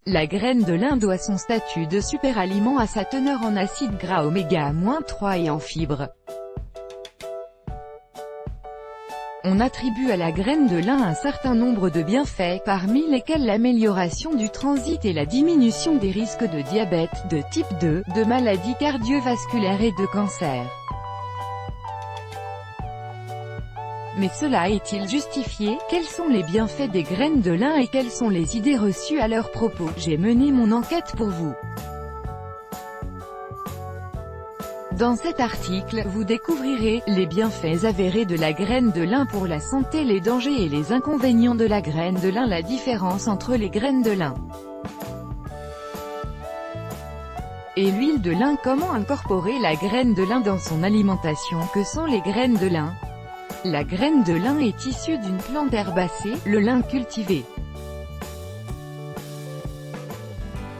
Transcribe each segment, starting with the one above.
La graine de lin doit son statut de superaliment à sa teneur en acides gras oméga-3 et en fibres. On attribue à la graine de lin un certain nombre de bienfaits, parmi lesquels l'amélioration du transit et la diminution des risques de diabète de type 2, de maladies cardiovasculaires et de cancer. Mais cela est-il justifié? Quels sont les bienfaits des graines de lin et quelles sont les idées reçues à leur propos? J'ai mené mon enquête pour vous. Dans cet article, vous découvrirez les bienfaits avérés de la graine de lin pour la santé, les dangers et les inconvénients de la graine de lin, la différence entre les graines de lin et l'huile de lin, comment incorporer la graine de lin dans son alimentation, que sont les graines de lin. La graine de lin est issue d'une plante herbacée, le lin cultivé.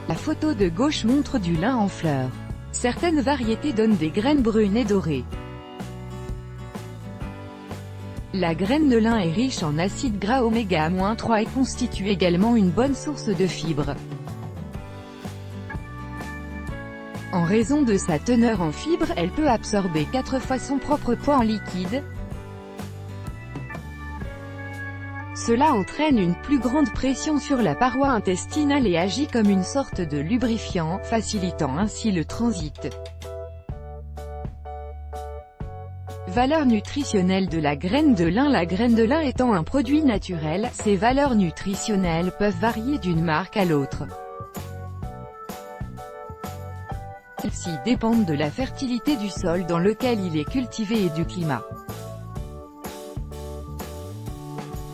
La photo de gauche montre du lin en fleurs. Certaines variétés donnent des graines brunes et dorées. La graine de lin est riche en acides gras oméga-3 et constitue également une bonne source de fibres. En raison de sa teneur en fibres, elle peut absorber 4 fois son propre poids en liquide. Cela entraîne une plus grande pression sur la paroi intestinale et agit comme une sorte de lubrifiant, facilitant ainsi le transit. Valeurs nutritionnelles de la graine de lin. La graine de lin étant un produit naturel, ses valeurs nutritionnelles peuvent varier d'une marque à l'autre. Celles-ci dépendent de la fertilité du sol dans lequel il est cultivé et du climat.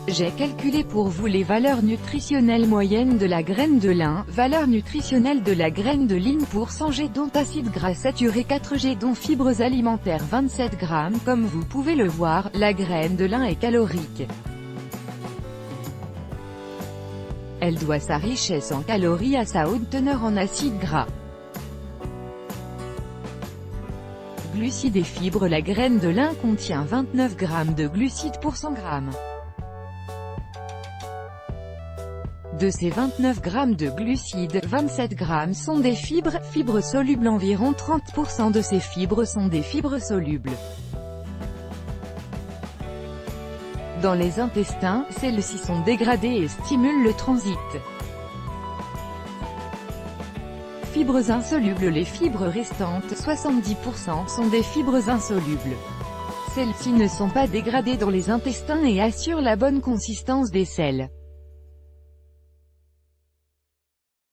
J'ai calculé pour vous les valeurs nutritionnelles moyennes de la graine de lin. Valeur nutritionnelle de la graine de lin pour 100 g dont acides gras saturés, 4 g dont fibres alimentaires, 27 g. Comme vous pouvez le voir, la graine de lin est calorique. Elle doit sa richesse en calories à sa haute teneur en acides gras. Glucides et fibres. La graine de lin contient 29 g de glucides pour 100 g. De ces 29 g de glucides, 27 g sont des fibres solubles. Environ 30% de ces fibres sont des fibres solubles. Dans les intestins, celles-ci sont dégradées et stimulent le transit. Fibres insolubles. Les fibres restantes, 70%, sont des fibres insolubles. Celles-ci ne sont pas dégradées dans les intestins et assurent la bonne consistance des selles.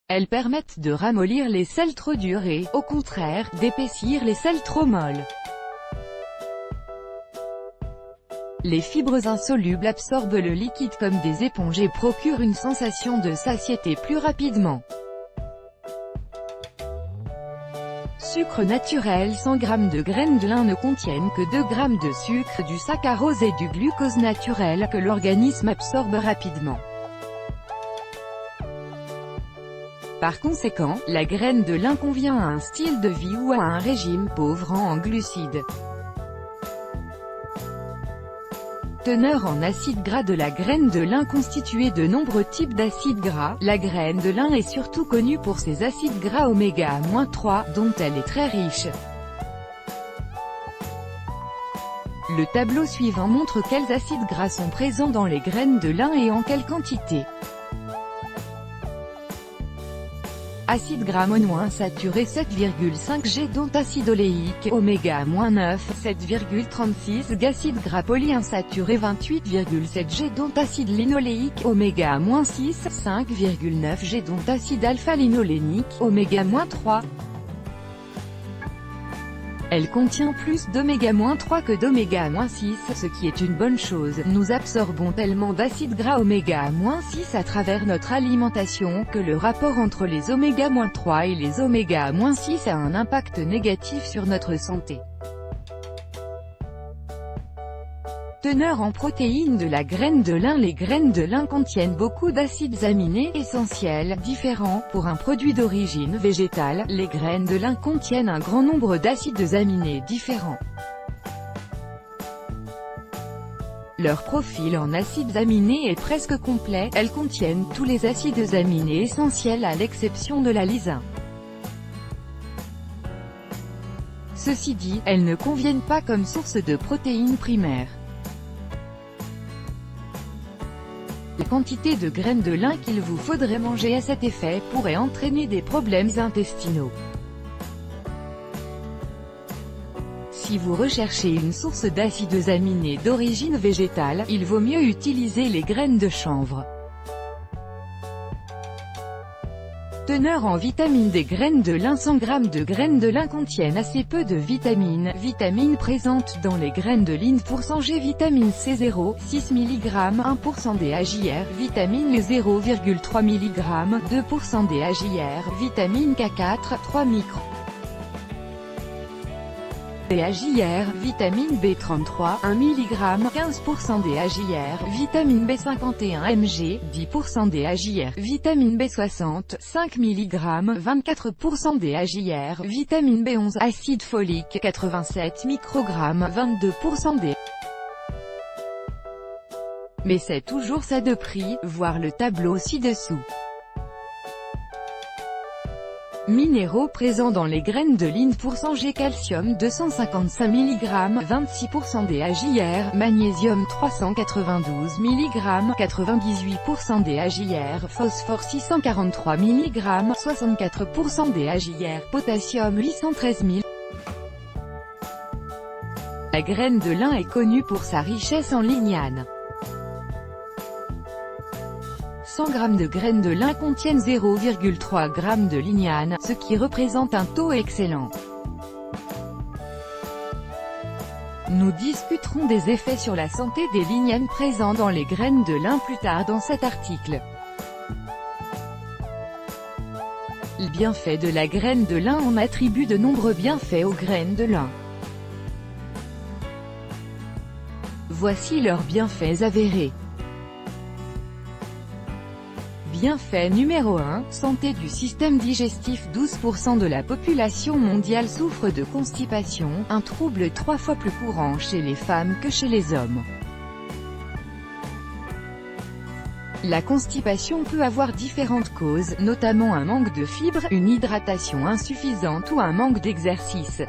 Elles permettent de ramollir les selles trop dures et, au contraire, d'épaissir les selles trop molles. Les fibres insolubles absorbent le liquide comme des éponges et procurent une sensation de satiété plus rapidement. Sucre naturel. 100 g de graines de lin ne contiennent que 2 g de sucre, du saccharose et du glucose naturel que l'organisme absorbe rapidement. Par conséquent, la graine de lin convient à un style de vie ou à un régime pauvre en glucides. Teneur en acides gras de la graine de lin constituée de nombreux types d'acides gras. La graine de lin est surtout connue pour ses acides gras oméga-3, dont elle est très riche. Le tableau suivant montre quels acides gras sont présents dans les graines de lin et en quelle quantité. Acide gras monoinsaturé 7,5 g dont acide oléique oméga-9 7,36 g, acide gras polyinsaturé 28,7 g dont acide linoléique oméga-6 5,9 g dont acide alpha-linolénique oméga-3. Elle contient plus d'oméga-3 que d'oméga-6, ce qui est une bonne chose. Nous absorbons tellement d'acides gras oméga-6 à travers notre alimentation que le rapport entre les oméga-3 et les oméga-6 a un impact négatif sur notre santé. Teneur en protéines de la graine de lin. Les graines de lin contiennent beaucoup d'acides aminés essentiels, différents. Pour un produit d'origine végétale, les graines de lin contiennent un grand nombre d'acides aminés différents. Leur profil en acides aminés est presque complet, elles contiennent tous les acides aminés essentiels à l'exception de la lysine. Ceci dit, elles ne conviennent pas comme source de protéines primaires. La quantité de graines de lin qu'il vous faudrait manger à cet effet pourrait entraîner des problèmes intestinaux. Si vous recherchez une source d'acides aminés d'origine végétale, il vaut mieux utiliser les graines de chanvre. Teneur en vitamines. Des graines de lin. 100 g de graines de lin contiennent assez peu de vitamines. Vitamines présentes dans les graines de lin %G. Vitamine C 0, 6 mg, 1% DHIR. Vitamine E 0,3 mg, 2% DHIR. Vitamine K4, 3 micro. DHIR, vitamine B33, 1 mg, 15% DHIR, vitamine B51 mg, 10% DHIR, vitamine B60, 5 mg, 24% DHIR, vitamine B11, acide folique, 87 microgrammes, 22% DHIR. Mais c'est toujours ça de prix, voir le tableau ci-dessous. Minéraux présents dans les graines de lin. %G. Calcium 255 mg, 26% DHIR, magnésium 392 mg, 98% DHIR, phosphore 643 mg, 64% DHIR, potassium 813 mg. La graine de lin est connue pour sa richesse en lignane. 100 g de graines de lin contiennent 0,3 g de lignane, ce qui représente un taux excellent. Nous discuterons des effets sur la santé des lignanes présents dans les graines de lin plus tard dans cet article. Les bienfaits de la graine de lin. On attribue de nombreux bienfaits aux graines de lin. Voici leurs bienfaits avérés. Bienfait numéro 1, santé du système digestif. 12% de la population mondiale souffre de constipation, un trouble 3 fois plus courant chez les femmes que chez les hommes. La constipation peut avoir différentes causes, notamment un manque de fibres, une hydratation insuffisante ou un manque d'exercice.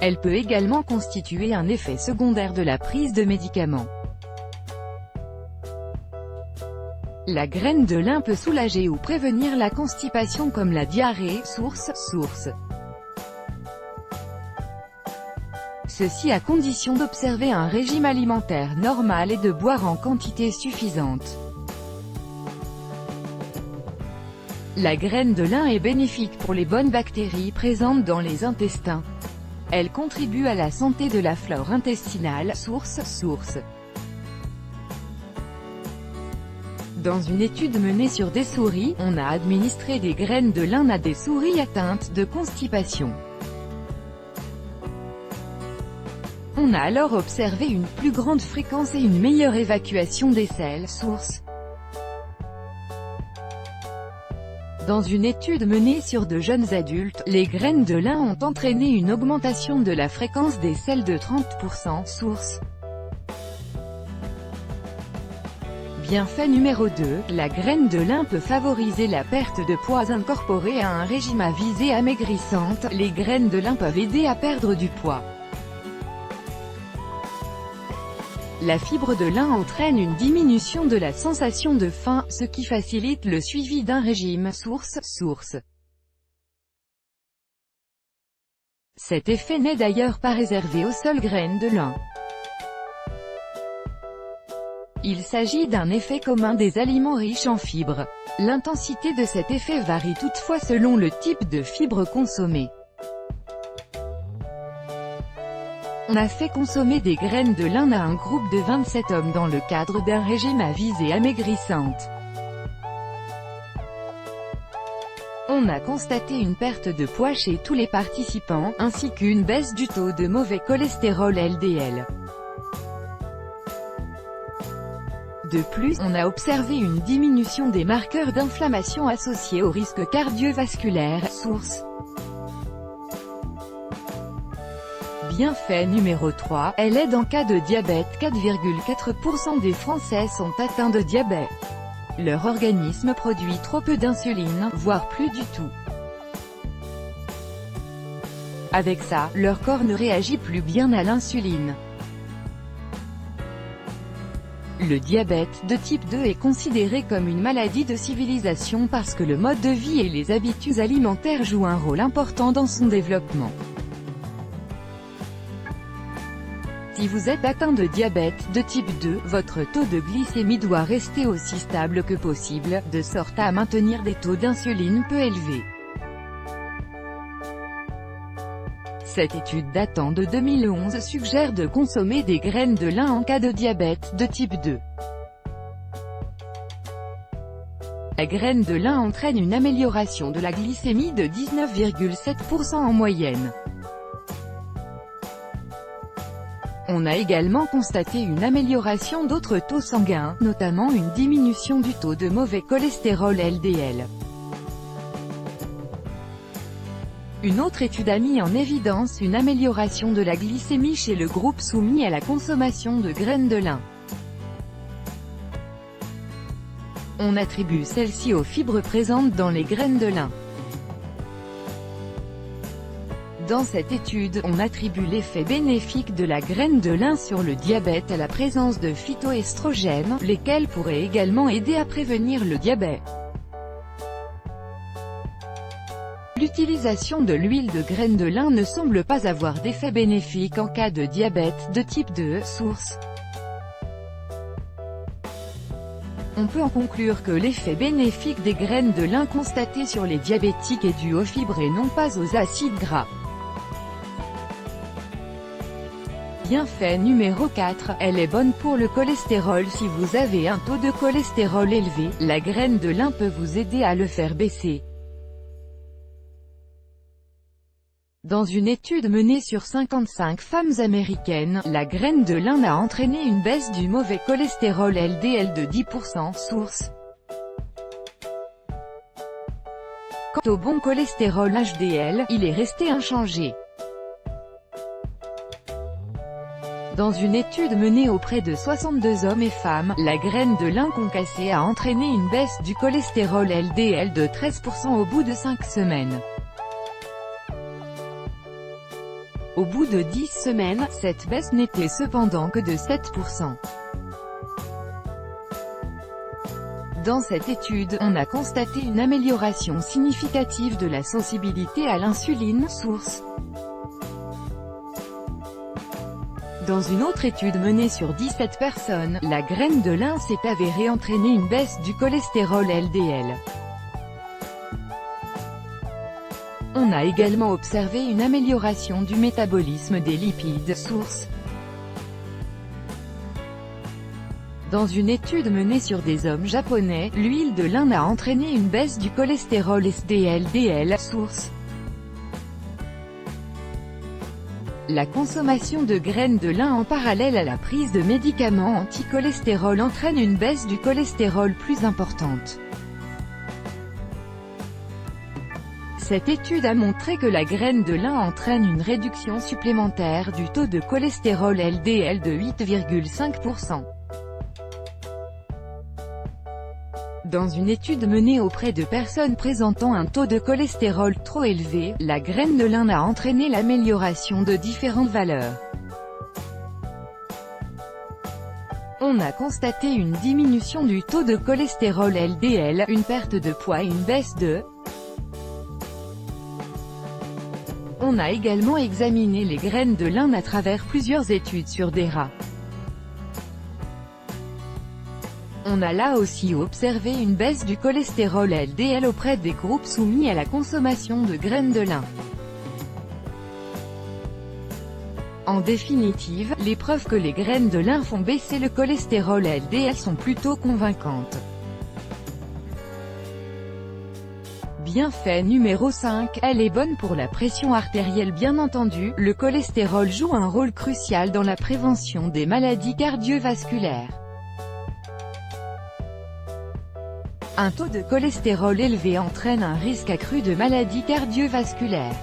Elle peut également constituer un effet secondaire de la prise de médicaments. La graine de lin peut soulager ou prévenir la constipation comme la diarrhée. Source. Ceci à condition d'observer un régime alimentaire normal et de boire en quantité suffisante. La graine de lin est bénéfique pour les bonnes bactéries présentes dans les intestins. Elle contribue à la santé de la flore intestinale. Source. Dans une étude menée sur des souris, on a administré des graines de lin à des souris atteintes de constipation. On a alors observé une plus grande fréquence et une meilleure évacuation des selles. Source. Dans une étude menée sur de jeunes adultes, les graines de lin ont entraîné une augmentation de la fréquence des selles de 30%. Source. Bienfait numéro 2, la graine de lin peut favoriser la perte de poids. Incorporée à un régime à visée amaigrissante, les graines de lin peuvent aider à perdre du poids. La fibre de lin entraîne une diminution de la sensation de faim, ce qui facilite le suivi d'un régime. Source. Cet effet n'est d'ailleurs pas réservé aux seules graines de lin. Il s'agit d'un effet commun des aliments riches en fibres. L'intensité de cet effet varie toutefois selon le type de fibres consommées. On a fait consommer des graines de lin à un groupe de 27 hommes dans le cadre d'un régime à visée amaigrissante. On a constaté une perte de poids chez tous les participants, ainsi qu'une baisse du taux de mauvais cholestérol LDL. De plus, on a observé une diminution des marqueurs d'inflammation associés au risque cardiovasculaire. Source. Bienfait numéro 3, elle aide en cas de diabète. 4,4% des Français sont atteints de diabète. Leur organisme produit trop peu d'insuline, voire plus du tout. Avec ça, leur corps ne réagit plus bien à l'insuline. Le diabète de type 2 est considéré comme une maladie de civilisation parce que le mode de vie et les habitudes alimentaires jouent un rôle important dans son développement. Si vous êtes atteint de diabète de type 2, votre taux de glycémie doit rester aussi stable que possible, de sorte à maintenir des taux d'insuline peu élevés. Cette étude datant de 2011 suggère de consommer des graines de lin en cas de diabète de type 2. La graine de lin entraîne une amélioration de la glycémie de 19,7% en moyenne. On a également constaté une amélioration d'autres taux sanguins, notamment une diminution du taux de mauvais cholestérol LDL. Une autre étude a mis en évidence une amélioration de la glycémie chez le groupe soumis à la consommation de graines de lin. On attribue celle-ci aux fibres présentes dans les graines de lin. Dans cette étude, on attribue l'effet bénéfique de la graine de lin sur le diabète à la présence de phytoestrogènes, lesquels pourraient également aider à prévenir le diabète. L'utilisation de l'huile de graines de lin ne semble pas avoir d'effet bénéfique en cas de diabète de type 2, source. On peut en conclure que l'effet bénéfique des graines de lin constaté sur les diabétiques est dû aux fibres et non pas aux acides gras. Bienfait numéro 4, elle est bonne pour le cholestérol. Si vous avez un taux de cholestérol élevé, la graine de lin peut vous aider à le faire baisser. Dans une étude menée sur 55 femmes américaines, la graine de lin a entraîné une baisse du mauvais cholestérol LDL de 10%, source. Quant au bon cholestérol HDL, il est resté inchangé. Dans une étude menée auprès de 62 hommes et femmes, la graine de lin concassée a entraîné une baisse du cholestérol LDL de 13% au bout de 5 semaines. Au bout de 10 semaines, cette baisse n'était cependant que de 7%. Dans cette étude, on a constaté une amélioration significative de la sensibilité à l'insuline, source. Dans une autre étude menée sur 17 personnes, la graine de lin s'est avérée entraîner une baisse du cholestérol LDL. On a également observé une amélioration du métabolisme des lipides, source. Dans une étude menée sur des hommes japonais, l'huile de lin a entraîné une baisse du cholestérol SDLDL, source. La consommation de graines de lin en parallèle à la prise de médicaments anti-cholestérol entraîne une baisse du cholestérol plus importante. Cette étude a montré que la graine de lin entraîne une réduction supplémentaire du taux de cholestérol LDL de 8,5%. Dans une étude menée auprès de personnes présentant un taux de cholestérol trop élevé, la graine de lin a entraîné l'amélioration de différentes valeurs. On a constaté une diminution du taux de cholestérol LDL, une perte de poids et une baisse de. On a également examiné les graines de lin à travers plusieurs études sur des rats. On a là aussi observé une baisse du cholestérol LDL auprès des groupes soumis à la consommation de graines de lin. En définitive, les preuves que les graines de lin font baisser le cholestérol LDL sont plutôt convaincantes. Bienfait numéro 5, elle est bonne pour la pression artérielle. Bien entendu, le cholestérol joue un rôle crucial dans la prévention des maladies cardiovasculaires. Un taux de cholestérol élevé entraîne un risque accru de maladies cardiovasculaires.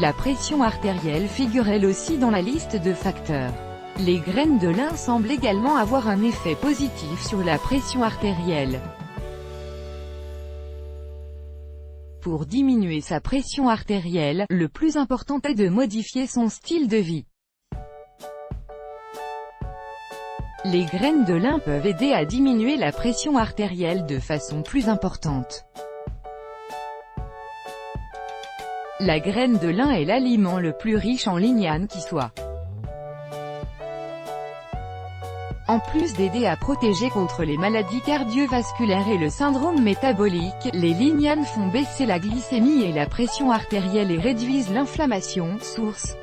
La pression artérielle figure elle aussi dans la liste de facteurs. Les graines de lin semblent également avoir un effet positif sur la pression artérielle. Pour diminuer sa pression artérielle, le plus important est de modifier son style de vie. Les graines de lin peuvent aider à diminuer la pression artérielle de façon plus importante. La graine de lin est l'aliment le plus riche en lignanes qui soit. En plus d'aider à protéger contre les maladies cardiovasculaires et le syndrome métabolique, les lignanes font baisser la glycémie et la pression artérielle et réduisent l'inflammation. Source.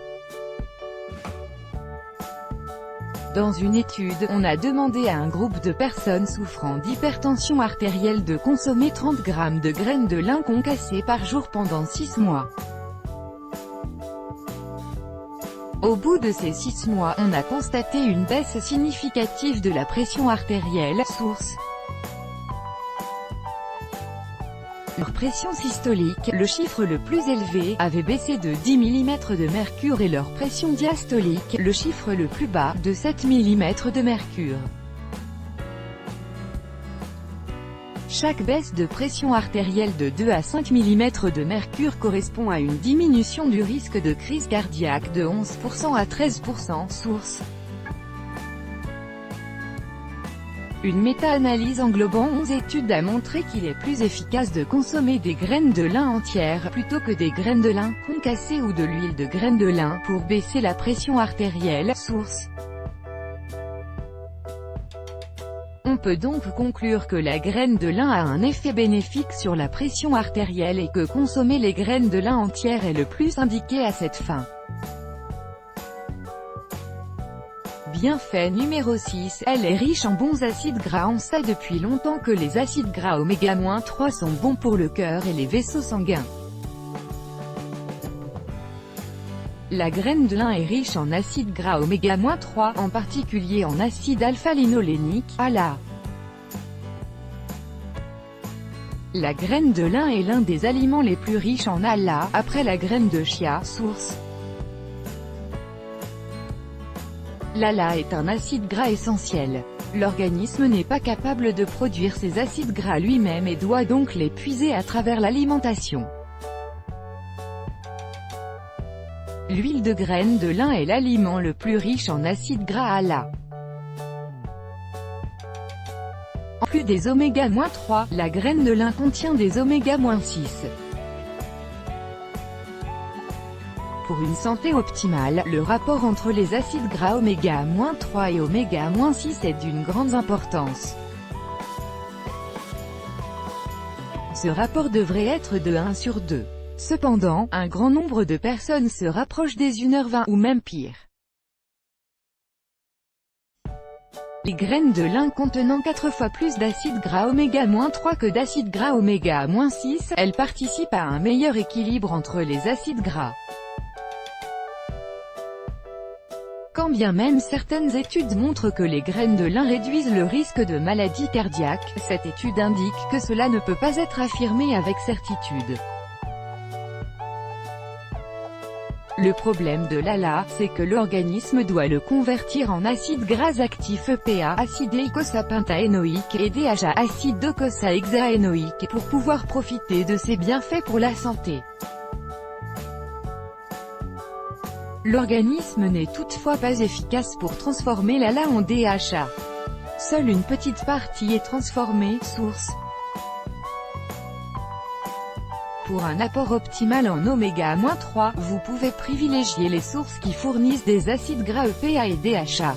Dans une étude, on a demandé à un groupe de personnes souffrant d'hypertension artérielle de consommer 30 g de graines de lin concassées par jour pendant 6 mois. Au bout de ces 6 mois, on a constaté une baisse significative de la pression artérielle. Source. Leur pression systolique, le chiffre le plus élevé, avait baissé de 10 mm de mercure et leur pression diastolique, le chiffre le plus bas, de 7 mm de mercure. Chaque baisse de pression artérielle de 2 à 5 mm de mercure correspond à une diminution du risque de crise cardiaque de 11% à 13%. Source. Une méta-analyse englobant 11 études a montré qu'il est plus efficace de consommer des graines de lin entières, plutôt que des graines de lin concassées ou de l'huile de graines de lin, pour baisser la pression artérielle. Source. On peut donc conclure que la graine de lin a un effet bénéfique sur la pression artérielle et que consommer les graines de lin entières est le plus indiqué à cette fin. Bienfait numéro 6, elle est riche en bons acides gras. On sait depuis longtemps que les acides gras oméga-3 sont bons pour le cœur et les vaisseaux sanguins. La graine de lin est riche en acides gras oméga-3, en particulier en acide alpha-linolénique, ALA. La graine de lin est l'un des aliments les plus riches en ALA, après la graine de chia. Source. L'ALA est un acide gras essentiel. L'organisme n'est pas capable de produire ces acides gras lui-même et doit donc les puiser à travers l'alimentation. L'huile de graine de lin est l'aliment le plus riche en acides gras ALA. En plus des oméga-3, la graine de lin contient des oméga-6. Pour une santé optimale, le rapport entre les acides gras oméga-3 et oméga-6 est d'une grande importance. Ce rapport devrait être de 1 sur 2. Cependant, un grand nombre de personnes se rapprochent des 1h20 ou même pire. Les graines de lin contenant 4 fois plus d'acides gras oméga-3 que d'acides gras oméga-6, elles participent à un meilleur équilibre entre les acides gras. Quand bien même certaines études montrent que les graines de lin réduisent le risque de maladie cardiaque, cette étude indique que cela ne peut pas être affirmé avec certitude. Le problème de l'ALA, c'est que l'organisme doit le convertir en acides gras actifs EPA, acide eicosapentaénoïque, et DHA, acide docosahexaénoïque, pour pouvoir profiter de ses bienfaits pour la santé. L'organisme n'est toutefois pas efficace pour transformer l'ALA en DHA. Seule une petite partie est transformée. Source. Pour un apport optimal en oméga-3, vous pouvez privilégier les sources qui fournissent des acides gras EPA et DHA.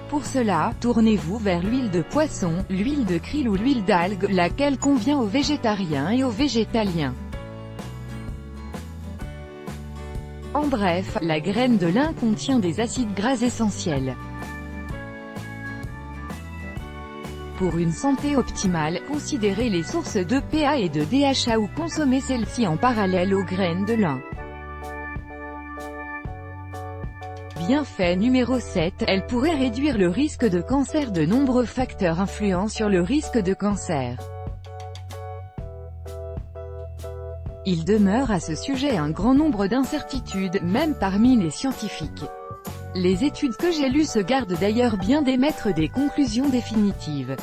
Pour cela, tournez-vous vers l'huile de poisson, l'huile de krill ou l'huile d'algue, laquelle convient aux végétariens et aux végétaliens. En bref, la graine de lin contient des acides gras essentiels. Pour une santé optimale, considérez les sources d'EPA et de DHA ou consommez celles-ci en parallèle aux graines de lin. Bienfait numéro 7, elle pourrait réduire le risque de cancer. De nombreux facteurs influent sur le risque de cancer. Il demeure à ce sujet un grand nombre d'incertitudes, même parmi les scientifiques. Les études que j'ai lues se gardent d'ailleurs bien d'émettre des conclusions définitives.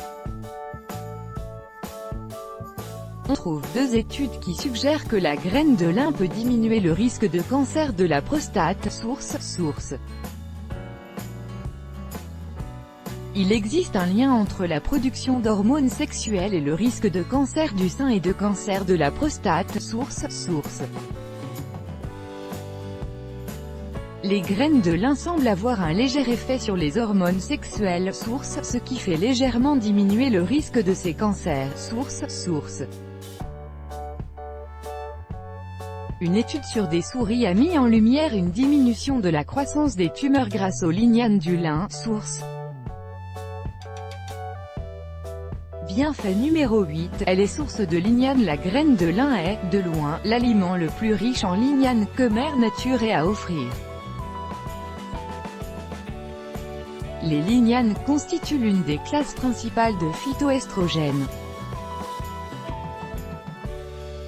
On trouve 2 études qui suggèrent que la graine de lin peut diminuer le risque de cancer de la prostate, source. Il existe un lien entre la production d'hormones sexuelles et le risque de cancer du sein et de cancer de la prostate, source. Les graines de lin semblent avoir un léger effet sur les hormones sexuelles, source, ce qui fait légèrement diminuer le risque de ces cancers, source. Une étude sur des souris a mis en lumière une diminution de la croissance des tumeurs grâce aux lignanes du lin, source. Bienfait numéro 8, elle est source de lignane. La graine de lin est, de loin, l'aliment le plus riche en lignane que Mère Nature ait à offrir. Les lignanes constituent l'une des classes principales de phytoestrogènes.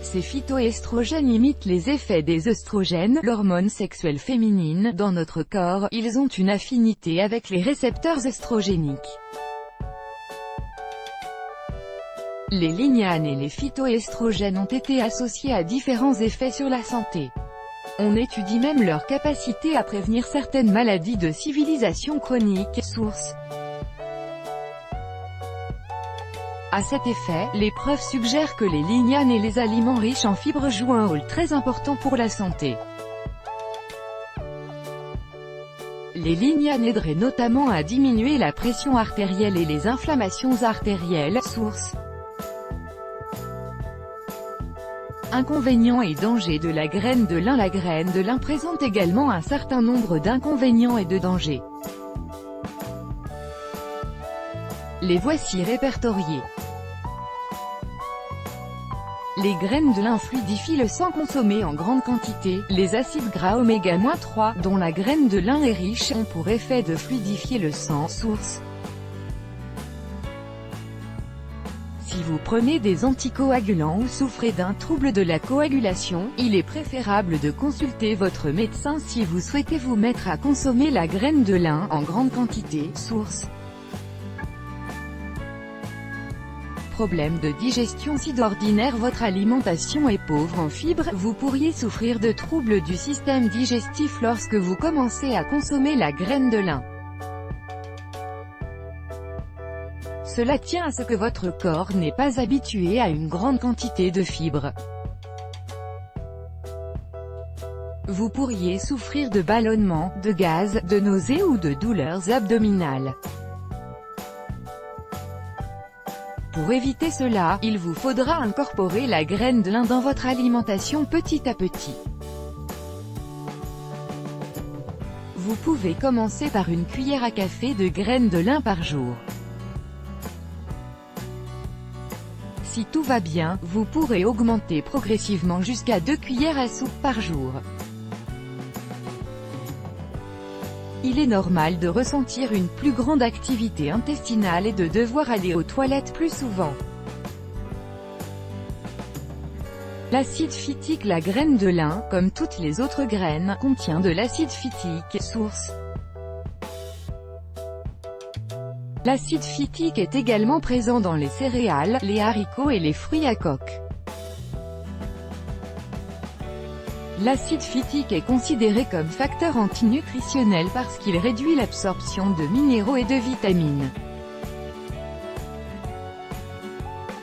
Ces phytoestrogènes imitent les effets des œstrogènes, l'hormone sexuelle féminine, dans notre corps. Ils ont une affinité avec les récepteurs œstrogéniques. Les lignanes et les phytoestrogènes ont été associés à différents effets sur la santé. On étudie même leur capacité à prévenir certaines maladies de civilisation chronique, source. À cet effet, les preuves suggèrent que les lignanes et les aliments riches en fibres jouent un rôle très important pour la santé. Les lignanes aideraient notamment à diminuer la pression artérielle et les inflammations artérielles, source. Inconvénients et dangers de la graine de lin. La graine de lin présente également un certain nombre d'inconvénients et de dangers. Les voici répertoriés. Les graines de lin fluidifient le sang consommé en grande quantité. Les acides gras oméga-3, dont la graine de lin est riche, ont pour effet de fluidifier le sang, source. Si vous prenez des anticoagulants ou souffrez d'un trouble de la coagulation, il est préférable de consulter votre médecin si vous souhaitez vous mettre à consommer la graine de lin en grande quantité, source. Problème de digestion. Si d'ordinaire votre alimentation est pauvre en fibres, vous pourriez souffrir de troubles du système digestif lorsque vous commencez à consommer la graine de lin. Cela tient à ce que votre corps n'est pas habitué à une grande quantité de fibres. Vous pourriez souffrir de ballonnements, de gaz, de nausées ou de douleurs abdominales. Pour éviter cela, il vous faudra incorporer la graine de lin dans votre alimentation petit à petit. Vous pouvez commencer par une cuillère à café de graines de lin par jour. Si tout va bien, vous pourrez augmenter progressivement jusqu'à 2 cuillères à soupe par jour. Il est normal de ressentir une plus grande activité intestinale et de devoir aller aux toilettes plus souvent. L'acide phytique. La graine de lin, comme toutes les autres graines, contient de l'acide phytique, source. L'acide phytique est également présent dans les céréales, les haricots et les fruits à coque. L'acide phytique est considéré comme facteur antinutritionnel parce qu'il réduit l'absorption de minéraux et de vitamines.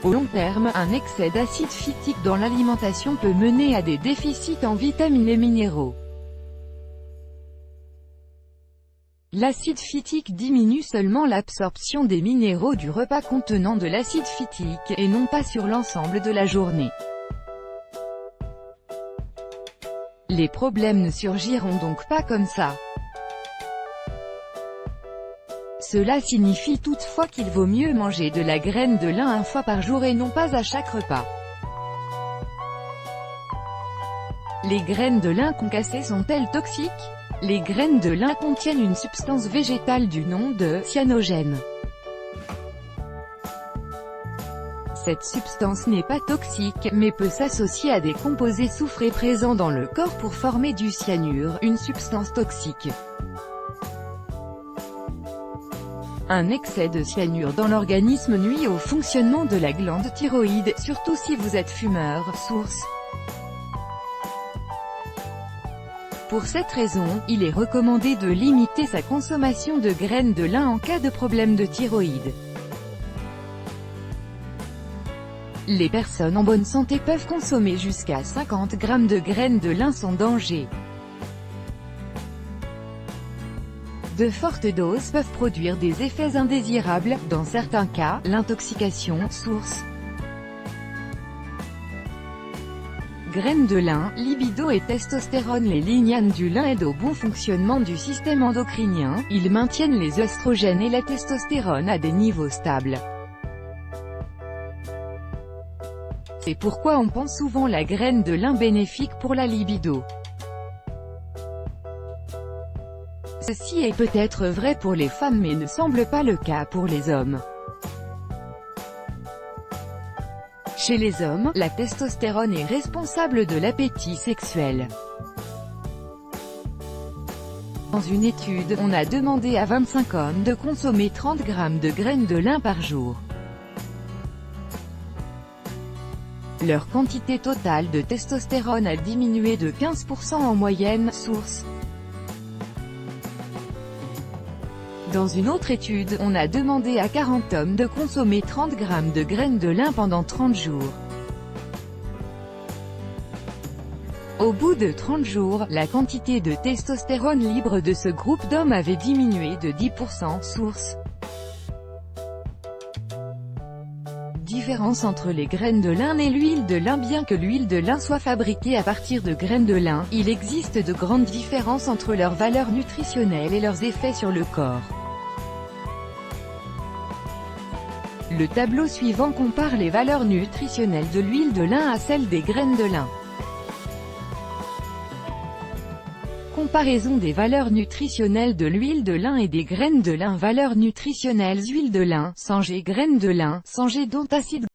Au long terme, un excès d'acide phytique dans l'alimentation peut mener à des déficits en vitamines et minéraux. L'acide phytique diminue seulement l'absorption des minéraux du repas contenant de l'acide phytique, et non pas sur l'ensemble de la journée. Les problèmes ne surgiront donc pas comme ça. Cela signifie toutefois qu'il vaut mieux manger de la graine de lin 1 fois par jour et non pas à chaque repas. Les graines de lin concassées sont-elles toxiques? Les graines de lin contiennent une substance végétale du nom de cyanogène. Cette substance n'est pas toxique, mais peut s'associer à des composés soufrés présents dans le corps pour former du cyanure, une substance toxique. Un excès de cyanure dans l'organisme nuit au fonctionnement de la glande thyroïde, surtout si vous êtes fumeur. Source. Pour cette raison, il est recommandé de limiter sa consommation de graines de lin en cas de problème de thyroïde. Les personnes en bonne santé peuvent consommer jusqu'à 50 g de graines de lin sans danger. De fortes doses peuvent produire des effets indésirables, dans certains cas, l'intoxication. Source. Graines de lin, libido et testostérone. Les lignanes du lin aident au bon fonctionnement du système endocrinien, ils maintiennent les œstrogènes et la testostérone à des niveaux stables. C'est pourquoi on pense souvent la graine de lin bénéfique pour la libido. Ceci est peut-être vrai pour les femmes mais ne semble pas le cas pour les hommes. Chez les hommes, la testostérone est responsable de l'appétit sexuel. Dans une étude, on a demandé à 25 hommes de consommer 30 g de graines de lin par jour. Leur quantité totale de testostérone a diminué de 15% en moyenne. Source. Dans une autre étude, on a demandé à 40 hommes de consommer 30 g de graines de lin pendant 30 jours. Au bout de 30 jours, la quantité de testostérone libre de ce groupe d'hommes avait diminué de 10%. Source. Différence entre les graines de lin et l'huile de lin. Bien que l'huile de lin soit fabriquée à partir de graines de lin, il existe de grandes différences entre leurs valeurs nutritionnelles et leurs effets sur le corps. Le tableau suivant compare les valeurs nutritionnelles de l'huile de lin à celles des graines de lin. Comparaison des valeurs nutritionnelles de l'huile de lin et des graines de lin. Valeurs nutritionnelles: huile de lin, 100 g, graines de lin, 100 g dont acide